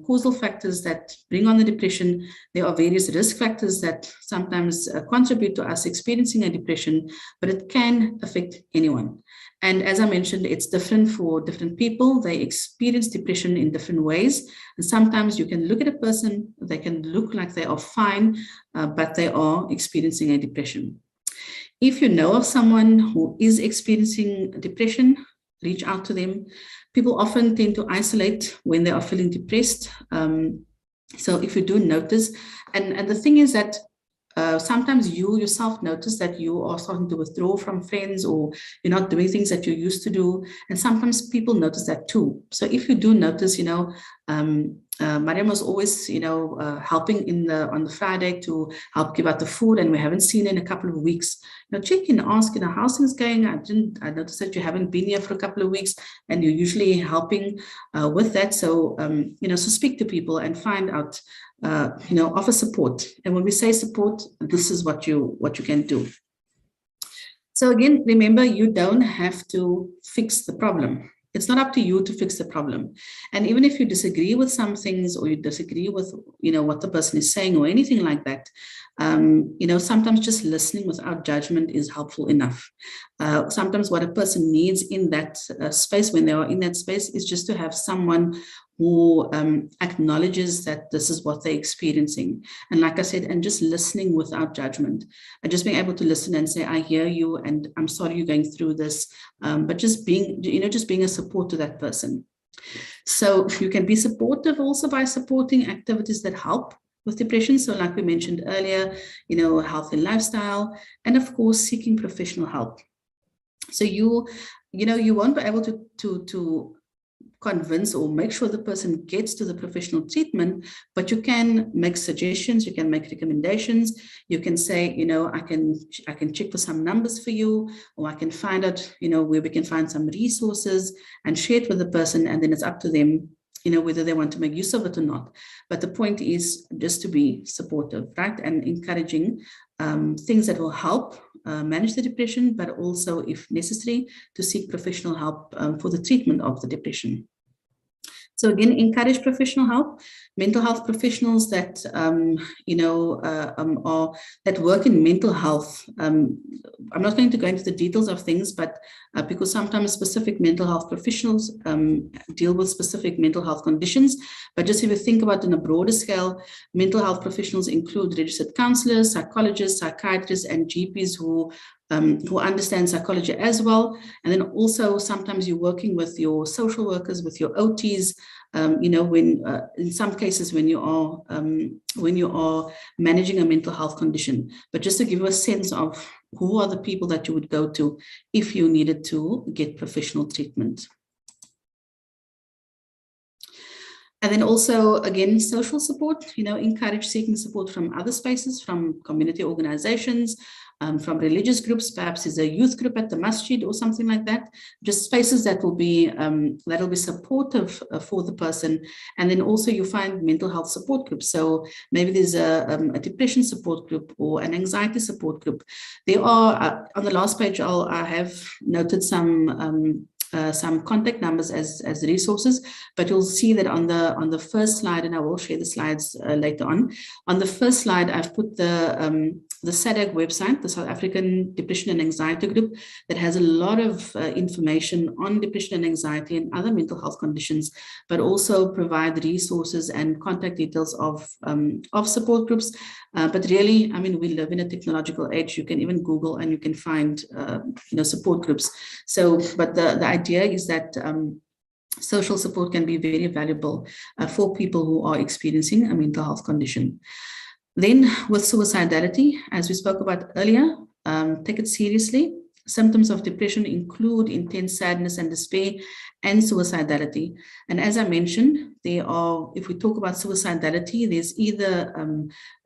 Speaker 1: causal factors that bring on the depression. There are various risk factors that sometimes contribute to us experiencing a depression, but it can affect anyone. And as I mentioned, it's different for different people. They experience depression in different ways. And sometimes you can look at a person, they can look like they are fine, but they are experiencing a depression. If you know of someone who is experiencing depression, reach out to them. People often tend to isolate when they are feeling depressed. So if you do notice, and the thing is that sometimes you yourself notice that you are starting to withdraw from friends, or you're not doing things that you used to do. And sometimes people notice that too. So if you do notice, Mariam was always, helping on the Friday to help give out the food, and we haven't seen her in a couple of weeks. Check in, ask, how's things going? I noticed that you haven't been here for a couple of weeks, and you're usually helping with that. So, so speak to people and find out, offer support. And when we say support, this is what you can do. So again, remember, you don't have to fix the problem. It's not up to you to fix the problem. And even if you disagree with some things, or you disagree with, what the person is saying, or anything like that, sometimes just listening without judgment is helpful enough. Sometimes what a person needs in that space, when they are in that space, is just to have someone who acknowledges that this is what they're experiencing. And like I said, and just listening without judgment, and just being able to listen and say, I hear you, and I'm sorry you're going through this, but just being a support to that person. So you can be supportive also by supporting activities that help with depression. So like we mentioned earlier, healthy lifestyle, and of course, seeking professional help. So you won't be able to convince or make sure the person gets to the professional treatment, but you can make suggestions, you can make recommendations, you can say, I can check for some numbers for you, or I can find out, where we can find some resources and share it with the person, and then it's up to them, whether they want to make use of it or not. But the point is just to be supportive, right? And encouraging things that will help manage the depression, but also, if necessary, to seek professional help for the treatment of the depression. So again, encourage professional help. Mental health professionals that that work in mental health. I'm not going to go into the details of things, but because sometimes specific mental health professionals deal with specific mental health conditions. But just if you think about it on a broader scale, mental health professionals include registered counselors, psychologists, psychiatrists, and GPs who understand psychology as well. And then also sometimes you're working with your social workers, with your OTs, when in some cases when you are managing a mental health condition. But just to give you a sense of who are the people that you would go to if you needed to get professional treatment. And then also, again, social support, encourage seeking support from other spaces, from community organizations, from religious groups. Perhaps there's a youth group at the masjid or something like that. Just spaces that will be supportive for the person. And then also you find mental health support groups. So maybe there's a depression support group or an anxiety support group. There are, on the last page, I have noted some contact numbers as resources, but you'll see that on the first slide, and I will share the slides later on. On the first slide, I've put the SADAG website, the South African Depression and Anxiety Group, that has a lot of information on depression and anxiety and other mental health conditions, but also provide resources and contact details of support groups. But really, we live in a technological age. You can even Google and you can find support groups. So, but the idea is that social support can be very valuable for people who are experiencing a mental health condition. Then with suicidality, as we spoke about earlier, take it seriously. Symptoms of depression include intense sadness and despair and suicidality. And as I mentioned, if we talk about suicidality, there's either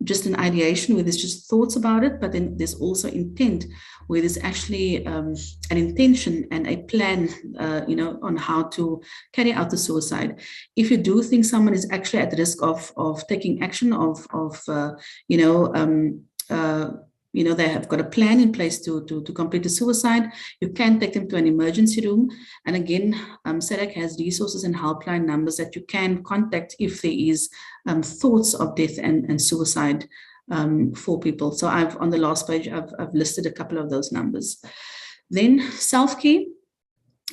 Speaker 1: just an ideation where there's just thoughts about it, but then there's also intent where there's actually an intention and a plan, on how to carry out the suicide. If you do think someone is actually at risk of taking action, they have got a plan in place to complete a suicide, you can take them to an emergency room. And again, SADC has resources and helpline numbers that you can contact if there is thoughts of death and suicide for people. So on the last page, I've listed a couple of those numbers. Then self-care.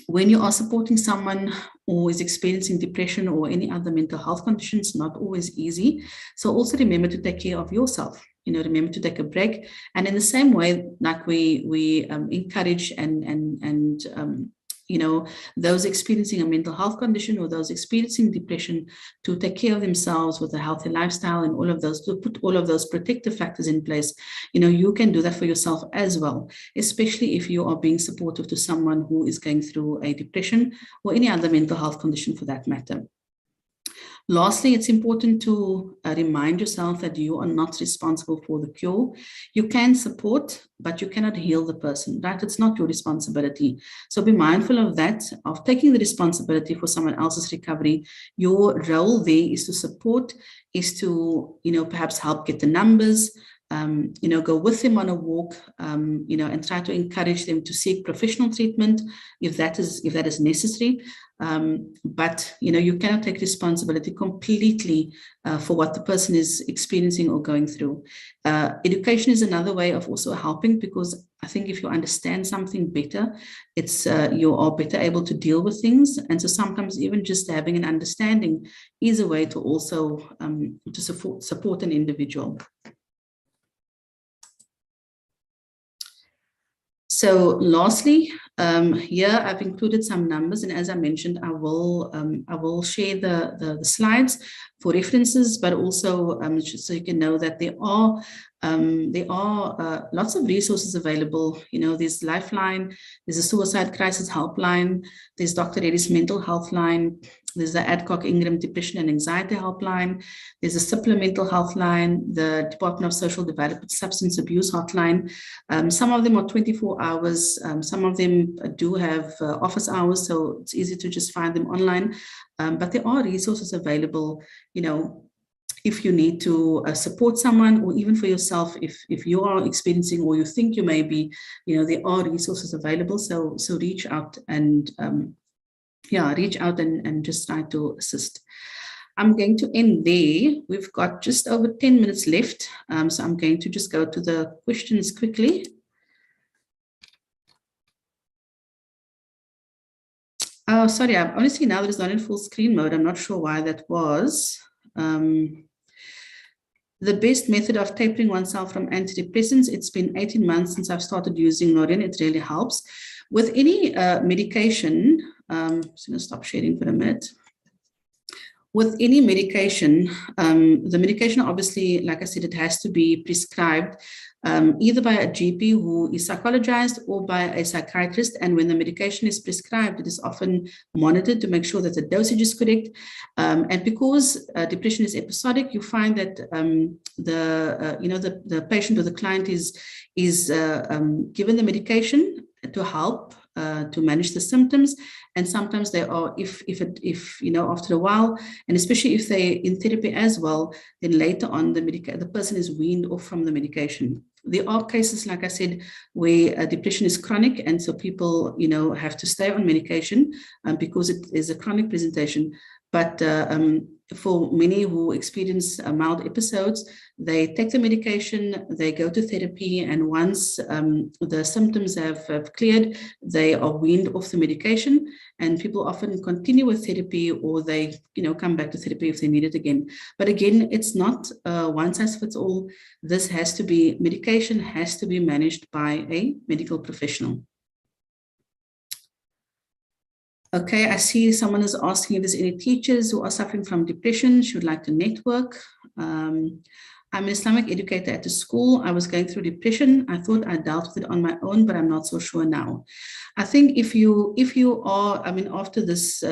Speaker 1: When you are supporting someone who is experiencing depression or any other mental health conditions, not always easy. So also remember to take care of yourself. Remember to take a break. And in the same way, like we encourage and those experiencing a mental health condition or those experiencing depression to take care of themselves with a healthy lifestyle and all of those, to put all of those protective factors in place. You can do that for yourself as well, especially if you are being supportive to someone who is going through a depression or any other mental health condition for that matter. Lastly, it's important to remind yourself that you are not responsible for the cure. You can support, but you cannot heal the person, right? It's not your responsibility. So be mindful of that, of taking the responsibility for someone else's recovery. Your role there is to support, is to, perhaps help get the numbers, go with them on a walk, and try to encourage them to seek professional treatment if that is necessary. But you cannot take responsibility completely for what the person is experiencing or going through. Education is another way of also helping, because I think if you understand something better, it's you are better able to deal with things. And so sometimes even just having an understanding is a way to also to support an individual. So lastly, here I've included some numbers, and as I mentioned, I will share the slides for references, but also so you can know that there are lots of resources available. There's Lifeline, there's a suicide crisis helpline, there's Dr. Reddy's mental health line, there's the Adhd Ingram Depression and Anxiety helpline, there's a supplemental health line, the Department of Social Development Substance Abuse hotline. Some of them are 24 hours, some of them do have office hours, so it's easy to just find them online. But there are resources available, if you need to support someone, or even for yourself, if you are experiencing or you think you may be, there are resources available. So reach out and just try to assist. I'm going to end there. We've got just over 10 minutes left. So I'm going to just go to the questions quickly. Oh, sorry, I've only seen now that it's not in full screen mode. I'm not sure why that was. The best method of tapering oneself from antidepressants. It's been 18 months since I've started using Noreen. It really helps. With any medication, I'm just going to stop sharing for a minute. With any medication, the medication, obviously, like I said, it has to be prescribed either by a GP who is psychologized or by a psychiatrist. And when the medication is prescribed, it is often monitored to make sure that the dosage is correct. And because depression is episodic, you find that the patient or the client is given the medication to help to manage the symptoms. And sometimes they are, if after a while, and especially if they're in therapy as well, then later on the person is weaned off from the medication. There are cases, like I said, where depression is chronic, and so people, have to stay on medication because it is a chronic presentation. But for many who experience mild episodes, they take the medication, they go to therapy, and once the symptoms have cleared, they are weaned off the medication, and people often continue with therapy, or they come back to therapy if they need it again. But again, it's not one size fits all. Medication has to be managed by a medical professional. Okay, I see someone is asking if there's any teachers who are suffering from depression, she would like to network. I'm an Islamic educator at a school. I was going through depression. I thought I dealt with it on my own, but I'm not so sure now. I think if you are, after this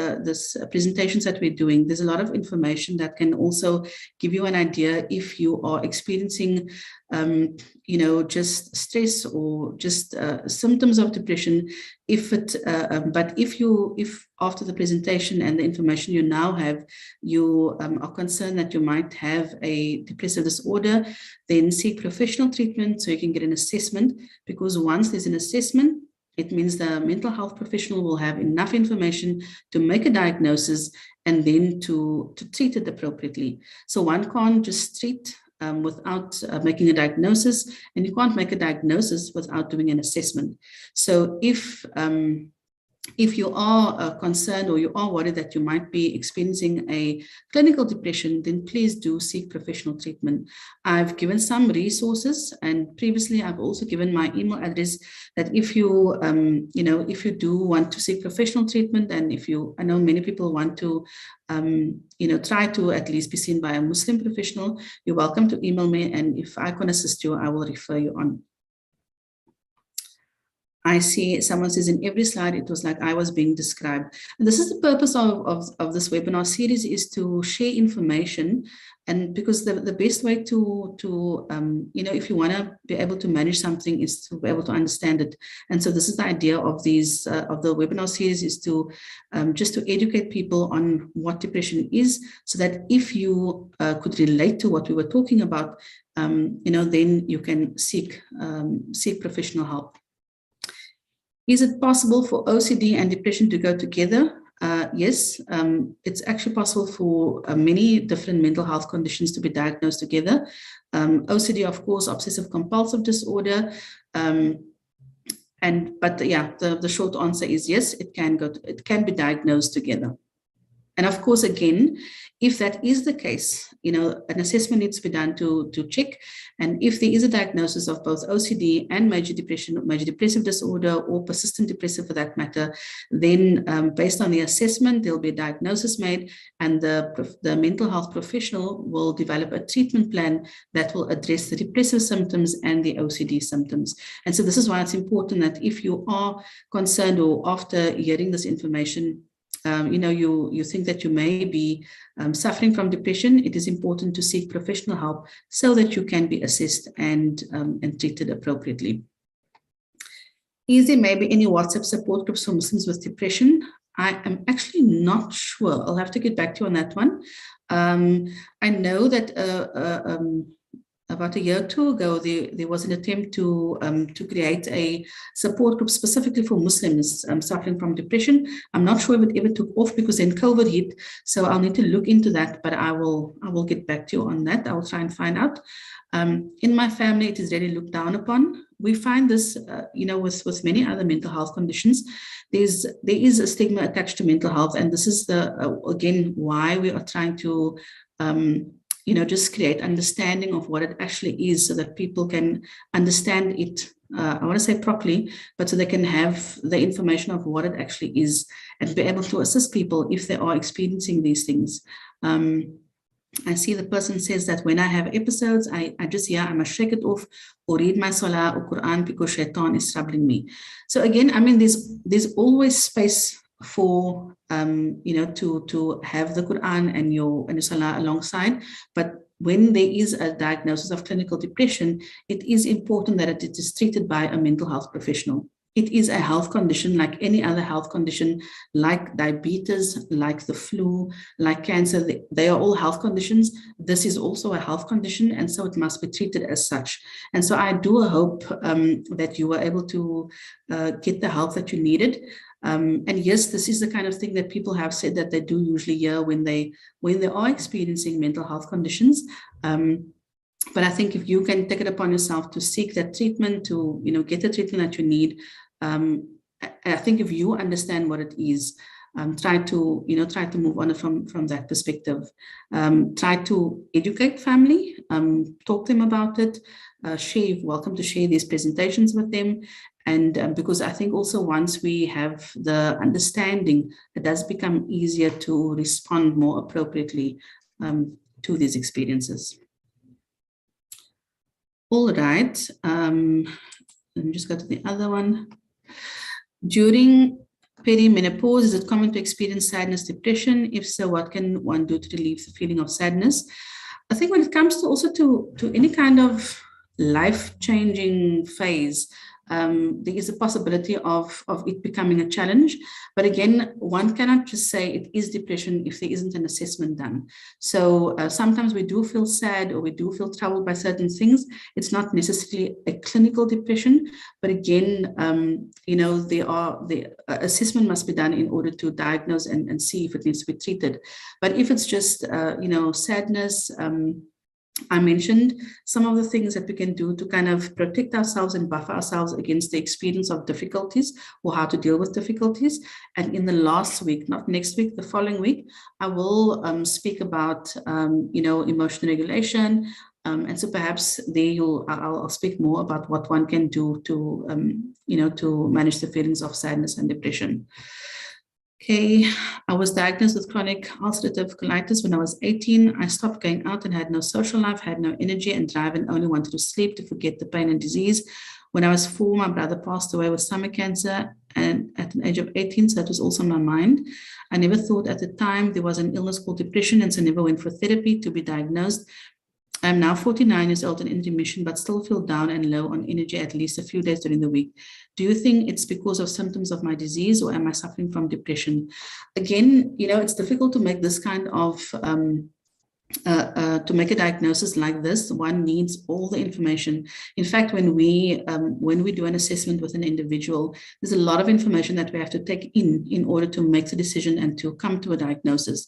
Speaker 1: presentations that we're doing, there's a lot of information that can also give you an idea if you are experiencing just stress or just symptoms of depression. But if after the presentation and the information you now have, you are concerned that you might have a depressive disorder, then seek professional treatment so you can get an assessment, because once there's an assessment, it means the mental health professional will have enough information to make a diagnosis and then to treat it appropriately. So one can't just treat without making a diagnosis, and you can't make a diagnosis without doing an assessment. So if you are concerned or you are worried that you might be experiencing a clinical depression, then please do seek professional treatment. I've given some resources, and previously I've also given my email address that if you, if you do want to seek professional treatment, and I know many people want to, try to at least be seen by a Muslim professional, you're welcome to email me, and if I can assist you, I will refer you on. I see someone says in every slide, it was like I was being described. And this is the purpose of this webinar series, is to share information. And because the best way to if you want to be able to manage something is to be able to understand it. And so this is the idea of these, of the webinar series, is to just to educate people on what depression is, so that if you could relate to what we were talking about, then you can seek professional help. Is it possible for OCD and depression to go together? Yes, it's actually possible for many different mental health conditions to be diagnosed together. OCD, of course, obsessive compulsive disorder. The short answer is yes, it can be diagnosed together. And of course, again, if that is the case, an assessment needs to be done to check. And if there is a diagnosis of both OCD and major depression, major depressive disorder, or persistent depressive for that matter, then based on the assessment, there'll be a diagnosis made, and the mental health professional will develop a treatment plan that will address the depressive symptoms and the OCD symptoms. And so this is why it's important that if you are concerned, or after hearing this information, you think that you may be suffering from depression, it is important to seek professional help so that you can be assessed and treated appropriately. Is there maybe any WhatsApp support groups for Muslims with depression? I am actually not sure. I'll have to get back to you on that one. I know that about a year or two ago, there was an attempt to create a support group specifically for Muslims suffering from depression. I'm not sure if it ever took off, because then COVID hit. So I'll need to look into that, but I will get back to you on that. I will try and find out. In my family, it is really looked down upon. We find this, with many other mental health conditions. There is a stigma attached to mental health, and this is again why we are trying to just create understanding of what it actually is, so that people can understand it, I want to say properly, but so they can have the information of what it actually is and be able to assist people if they are experiencing these things. I see the person says that when I have episodes, I must shake it off or read my Salah or Quran because shaitan is troubling me. So again, there's always space for to have the Quran and your Salah alongside, but when there is a diagnosis of clinical depression, it is important that it is treated by a mental health professional. It is a health condition like any other health condition, like diabetes, like the flu, like cancer. They are all health conditions. This is also a health condition, and so it must be treated as such. And so I do hope that you were able to get the help that you needed. And yes, this is the kind of thing that people have said that they do usually hear when they are experiencing mental health conditions. But I think if you can take it upon yourself to seek that treatment, to get the treatment that you need, I think if you understand what it is, try to move on from that perspective. Try to educate family, talk to them about it. You're welcome to share these presentations with them. And because I think also once we have the understanding, it does become easier to respond more appropriately to these experiences. All right, let me just go to the other one. During perimenopause, is it common to experience sadness, depression? If so, what can one do to relieve the feeling of sadness? I think when it comes to also to any kind of life-changing phase, there is a possibility of it becoming a challenge. But again, one cannot just say it is depression if there isn't an assessment done. So sometimes we do feel sad or we do feel troubled by certain things. It's not necessarily a clinical depression, but again, the assessment must be done in order to diagnose and see if it needs to be treated. But if it's just, sadness, I mentioned some of the things that we can do to kind of protect ourselves and buffer ourselves against the experience of difficulties or how to deal with difficulties. And in the last week, not next week, the following week, I will speak about, emotional regulation. And so perhaps there I'll speak more about what one can do to manage the feelings of sadness and depression. Okay, I was diagnosed with chronic ulcerative colitis when I was 18. I stopped going out and had no social life, had no energy and drive, and only wanted to sleep to forget the pain and disease. When I was 4, my brother passed away with stomach cancer and at an age of 18, so that was also on my mind. I never thought at the time there was an illness called depression, and so never went for therapy to be diagnosed. I'm now 49 years old and in remission, but still feel down and low on energy at least a few days during the week. Do you think it's because of symptoms of my disease, or am I suffering from depression? Again, it's difficult to make this kind of, to make a diagnosis like this. One needs all the information. In fact, when we do an assessment with an individual, there's a lot of information that we have to take in order to make the decision and to come to a diagnosis.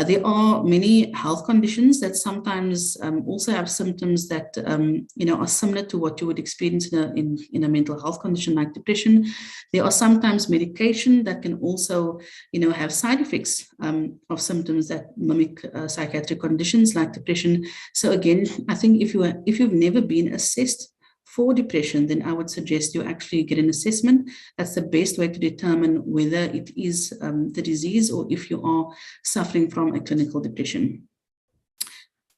Speaker 1: There are many health conditions that sometimes also have symptoms that are similar to what you would experience in a mental health condition like depression. There are sometimes medication that can also have side effects of symptoms that mimic psychiatric conditions like depression. So again, I think if you've never been assessed for depression, then I would suggest you actually get an assessment. That's the best way to determine whether it is the disease or if you are suffering from a clinical depression.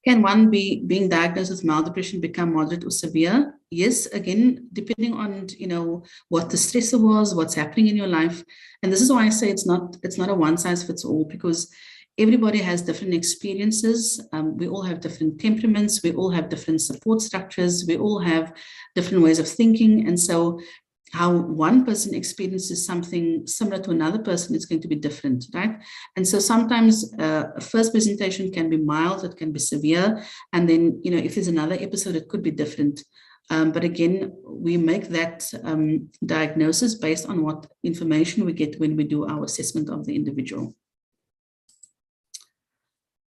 Speaker 1: Can one being diagnosed with mild depression become moderate or severe? Yes, again, depending on what the stressor was, what's happening in your life. And this is why I say it's not a one size fits all, because everybody has different experiences. We all have different temperaments. We all have different support structures. We all have different ways of thinking. And so how one person experiences something similar to another person is going to be different, right? And so sometimes a first presentation can be mild, it can be severe. And then, if there's another episode, it could be different. But again, we make that diagnosis based on what information we get when we do our assessment of the individual.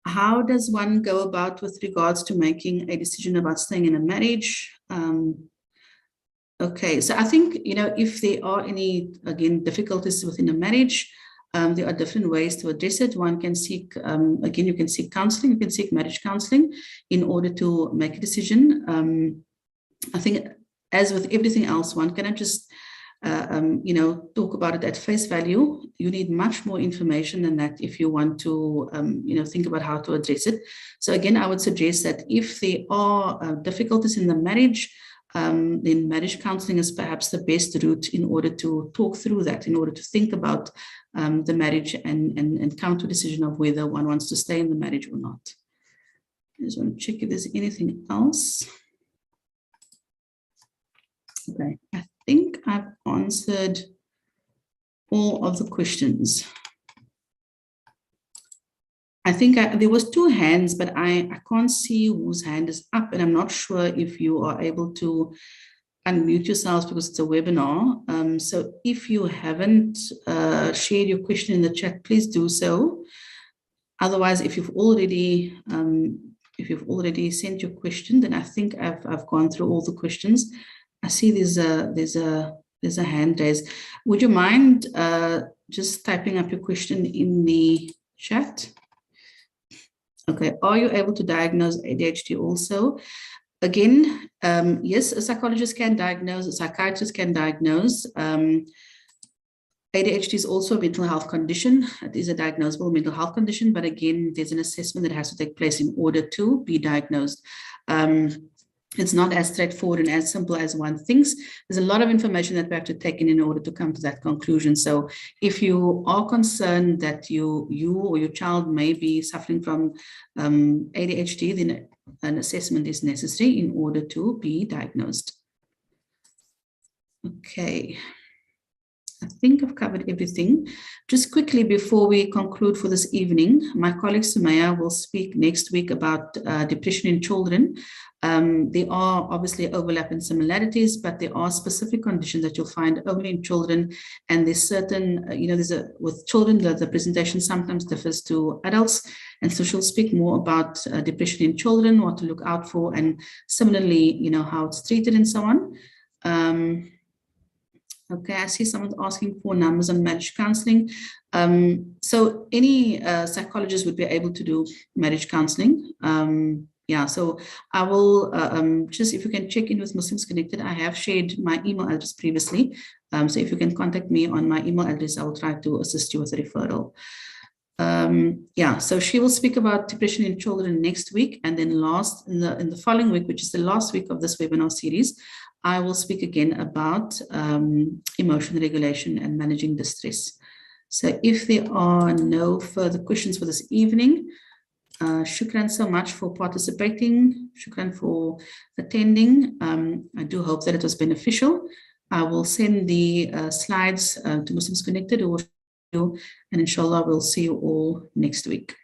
Speaker 1: How does one go about with regards to making a decision about staying in a marriage? Okay, so I think, if there are any, again, difficulties within a marriage, there are different ways to address it. One can seek, again, you can seek counseling, you can seek marriage counseling in order to make a decision. I think, as with everything else, one cannot just talk about it at face value. You need much more information than that if you want to, think about how to address it. So again, I would suggest that if there are difficulties in the marriage, then marriage counseling is perhaps the best route in order to talk through that, in order to think about the marriage and come to a decision of whether one wants to stay in the marriage or not. I just want to check if there's anything else. Okay, I think I've answered all of the questions. I think there was 2 hands, but I can't see whose hand is up, and I'm not sure if you are able to unmute yourselves because it's a webinar. So if you haven't shared your question in the chat, please do so. Otherwise, if you've already sent your question, then I think I've gone through all the questions. I see there's a hand raised. Would you mind just typing up your question in the chat? Okay, are you able to diagnose ADHD also? Again, yes, a psychologist can diagnose, a psychiatrist can diagnose. ADHD is also a mental health condition. It is a diagnosable mental health condition, but again, there's an assessment that has to take place in order to be diagnosed. It's not as straightforward and as simple as one thinks. There's a lot of information that we have to take in order to come to that conclusion. So if you are concerned that you or your child may be suffering from ADHD, then an assessment is necessary in order to be diagnosed. Okay. I think I've covered everything. Just quickly before we conclude for this evening, my colleague Sumaya will speak next week about depression in children. There are obviously overlap and similarities, but there are specific conditions that you'll find only in children. And there's certain, with children, the presentation sometimes differs to adults. And so she'll speak more about depression in children, what to look out for, and similarly, how it's treated and so on. Okay, I see someone asking for numbers on marriage counseling. So any psychologist would be able to do marriage counseling. Yeah, so I will just, if you can check in with Muslims Connected, I have shared my email address previously. So if you can contact me on my email address, I will try to assist you with a referral. Yeah, so she will speak about depression in children next week. And then last, in the following week, which is the last week of this webinar series, I will speak again about emotion regulation and managing distress. So if there are no further questions for this evening, shukran so much for participating. Shukran for attending. I do hope that it was beneficial. I will send the slides to Muslims Connected, and inshallah, we'll see you all next week.